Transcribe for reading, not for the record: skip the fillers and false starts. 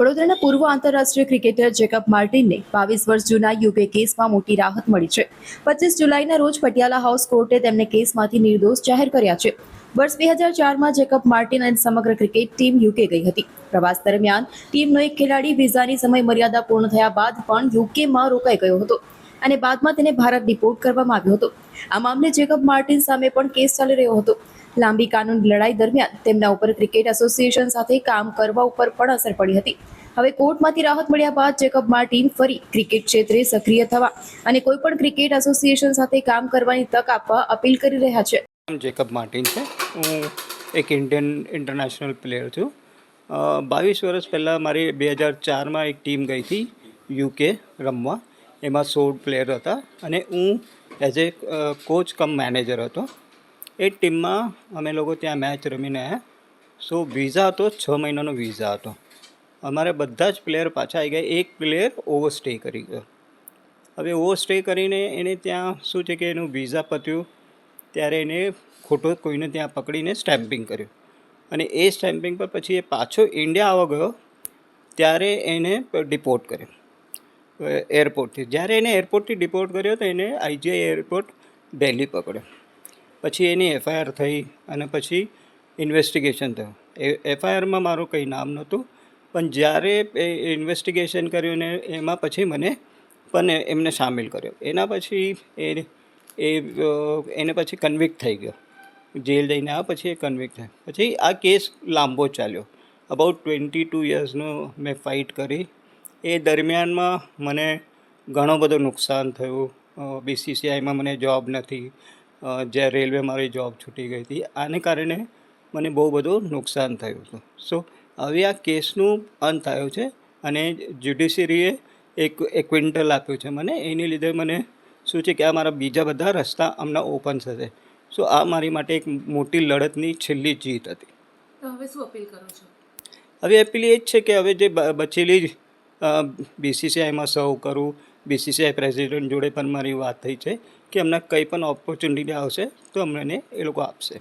વડોદરાના પૂર્વ આંતરરાષ્ટ્રીય ક્રિકેટર જેકબ માર્ટિનને 22 વર્ષ જૂના યુકે કેસમાં મોટી રાહત મળી છે. 25 જુલાઈના રોજ પટિયાલા હાઉસ કોર્ટે તેમને કેસમાંથી નિર્દોષ જાહેર કર્યા છે. વર્ષ 2004માં જેકબ માર્ટિન અને સમગ્ર ક્રિકેટ ટીમ યુકે ગઈ હતી. પ્રવાસ દરમિયાન ટીમનો એક ખેલાડી વિઝાની સમય મર્યાદા પૂર્ણ થયા બાદ પણ યુકેમાં રોકાઈ ગયો હતો અને બાદમાં તેને ભારત ડિપોર્ટ કરવામાં આવ્યો હતો. આ મામલે જેકબ માર્ટિન સામે પણ કેસ ચાલી રહ્યો હતો. લાંબી કાનૂની લડાઈ દરમિયાન તેમના ઉપર ક્રિકેટ એસોસિએશન સાથે કામ કરવા ઉપર પણ અસર પડી હતી. હવે કોર્ટમાંથી રાહત મળ્યા બાદ જેકબ માર્ટિન ફરી ક્રિકેટ ક્ષેત્રે સક્રિય થવા અને કોઈ પણ ક્રિકેટ એસોસિએશન સાથે કામ કરવાની તક આપવા અપીલ કરી રહ્યા છે. જેકબ માર્ટિન છે. હું એક ઇન્ડિયન ઇન્ટરનેશનલ પ્લેયર છું. 22 વર્ષ પહેલાં મારી 2004માં એક ટીમ ગઈ હતી યુકે રમવા. એમાં 16 પ્લેયર હતા અને હું as a coach cum manager હતો. એ ટીમમાં અમે લોકો ત્યાં મેચ રમીને આવ્યા. સો વિઝા હતો, 6 મહિનાનો વિઝા હતો. અમારે બધા જ પ્લેયર પાછા આવી ગયા. એક પ્લેયર ઓવરસ્ટે કરી ગયો. હવે ઓવરસ્ટે કરીને એને ત્યાં શું છે કે એનું વિઝા પત્યું ત્યારે એને ખોટો કોઈને ત્યાં પકડીને સ્ટેમ્પિંગ કર્યું અને એ સ્ટેમ્પિંગ પર પછી એ પાછો ઇન્ડિયા આવવા ગયો ત્યારે એને ડિપોર્ટ કર્યો એરપોર્ટથી. જ્યારે એને એરપોર્ટથી ડિપોર્ટ કર્યો તો એને આઈજીઆઈ એરપોર્ટ દિલ્હી પકડ્યો. પછી એની એફઆઈઆર થઈ અને પછી ઇન્વેસ્ટિગેશન થયું. એફઆઈઆરમાં મારું કંઈ નામ નહોતું, પણ જ્યારે એ ઇન્વેસ્ટિગેશન કર્યું ને એમાં પછી મને પણ એમને સામેલ કર્યો. એના પછી એને પછી કન્વિક્ટ થઈ ગયો. જેલ જઈને આવ્યા પછી એ કન્વિક્ટ થયો. પછી આ કેસ લાંબો ચાલ્યો. અબાઉટ 22 યર્સનો મેં ફાઇટ કરી. એ દરમિયાનમાં મને ઘણો બધો નુકસાન થયું. બીસીસીઆઈમાં મને જોબ નથી, જ્યાં રેલવે મારી જોબ છૂટી ગઈ હતી. આને કારણે મને બહુ બધું નુકસાન થયું હતું. સો હવે આ કેસનું અંત આવ્યો છે અને જ્યુડિશરીએ એક ક્વિન્ટલ આપ્યું છે મને. એની લીધે મને શું છે કે આ મારા બીજા બધા રસ્તા હમણાં ઓપન થશે. સો આ મારી માટે એક મોટી લડતની છેલ્લી જીત હતી. તો હવે શું અપીલ કરો છો? હવે અપીલ એ જ છે કે હવે જે બચેલી બીસીસીઆઈમાં સર્વ કરું. બીસીસીઆઈ પ્રેસિડેન્ટ જોડે પણ મારી વાત થઈ છે કે અમને કંઈ પણ ઓપોર્ચ્યુનિટી આવશે તો અમને એ લોકો આપશે.